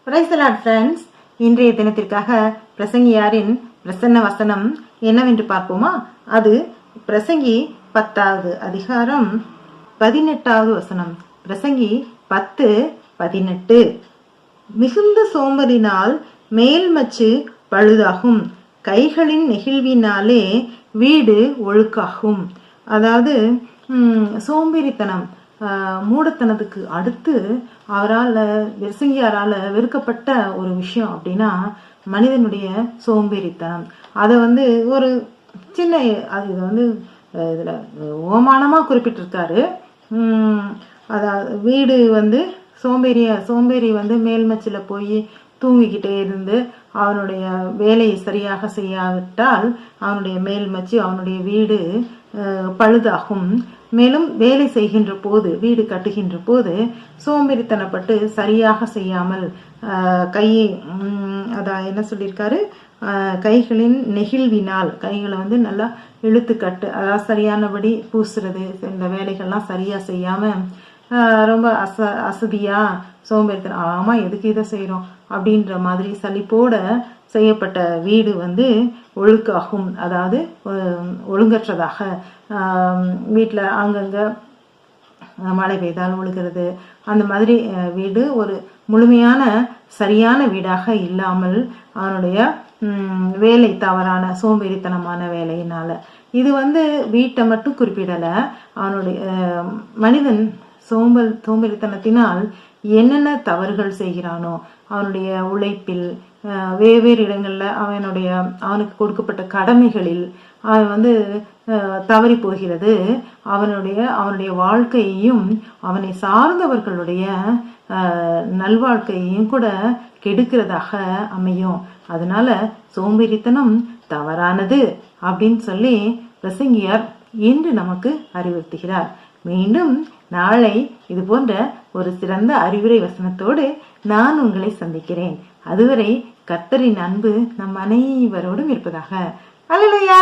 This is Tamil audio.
Praise the Lord friends. இன்றைய தினத்திற்காக பிரசங்கியாரின் பிரசன்ன வசனம் என்னவென்று பார்ப்போமா? அது பிரசங்கி 10வது அதிகாரம் 18வது வசனம். பிரசங்கி 10:18. மிகுந்த சோம்பலினால் மேல்மச்சு பழுதாகும், கைகளின் நெகிழ்வினாலே வீடு ஒழுக்காகும். அதாவது சோம்பேறித்தனம், மூடத்தனத்துக்கு அடுத்து பிரசங்கியாரால வெறுக்கப்பட்ட ஒரு விஷயம் அப்படின்னா மனிதனுடைய சோம்பேறித்தனம். அதை ஒரு சின்ன இதை இதுல ஓமானமா குறிப்பிட்டிருக்காரு. அதாவது வீடு சோம்பேறி மேல்மச்சில போய் தூங்கிக்கிட்டே இருந்து அவனுடைய வேலையை சரியாக செய்யாவிட்டால் அவனுடைய மேல்மச்சு, அவனுடைய வீடு பழுதாகும். மேலும் வேலை செய்கின்ற போது, வீடு கட்டுகின்ற போது சோம்பேறித்தனப்பட்டு சரியாக செய்யாமல் கையை என்ன சொல்லியிருக்காரு, கைகளின் நெகிழ்வினால், கைகளை நல்லா இழுத்து கட்டு, அதாவது சரியானபடி பூசுறது, இந்த வேலைகள்லாம் சரியா செய்யாம ரொம்ப அசதியா சோம்பேறித்தனம், ஆமா எதுக்கு இதை செய்யறோம் அப்படின்ற மாதிரி சலிப்போட செய்யப்பட்ட வீடு ஒழுக்காகும். அதாவது ஒழுங்கற்றதாக, வீட்டில் அங்கங்க மழை பெய்தால் ஒழுகிறது, அந்த மாதிரி வீடு ஒரு முழுமையான சரியான வீடாக இல்லாமல் அவனுடைய வேலை தவறான சோம்பேறித்தனமான வேலையினால. இது வீட்டை மட்டும் குறிப்பிடலை. அவனுடைய மனிதன் சோம்பேறித்தனத்தினால் என்னென்ன தவறுகள் செய்கிறானோ, அவனுடைய உழைப்பில், வெவ்வேறு இடங்கள்ல அவனுக்கு கொடுக்கப்பட்ட கடமைகளில் அவன் தவறி போகிறது. அவனுடைய வாழ்க்கையையும் அவனை சார்ந்தவர்களுடைய நல்வாழ்க்கையையும் கூட கெடுக்கிறதாக அமையும். அதனால சோம்பேறித்தனம் தவறானது அப்படின்னு சொல்லி பிரசங்கியார் இன்று நமக்கு அறிவுறுத்துகிறார். மீண்டும் நாளை இது போன்ற ஒரு சிறந்த அறிவுரை வசனத்தோடு நான் உங்களை சந்திக்கிறேன். அதுவரை கர்த்தரின் அன்பு நம் அனைவரோடும் இருப்பதாக. அல்லேலூயா.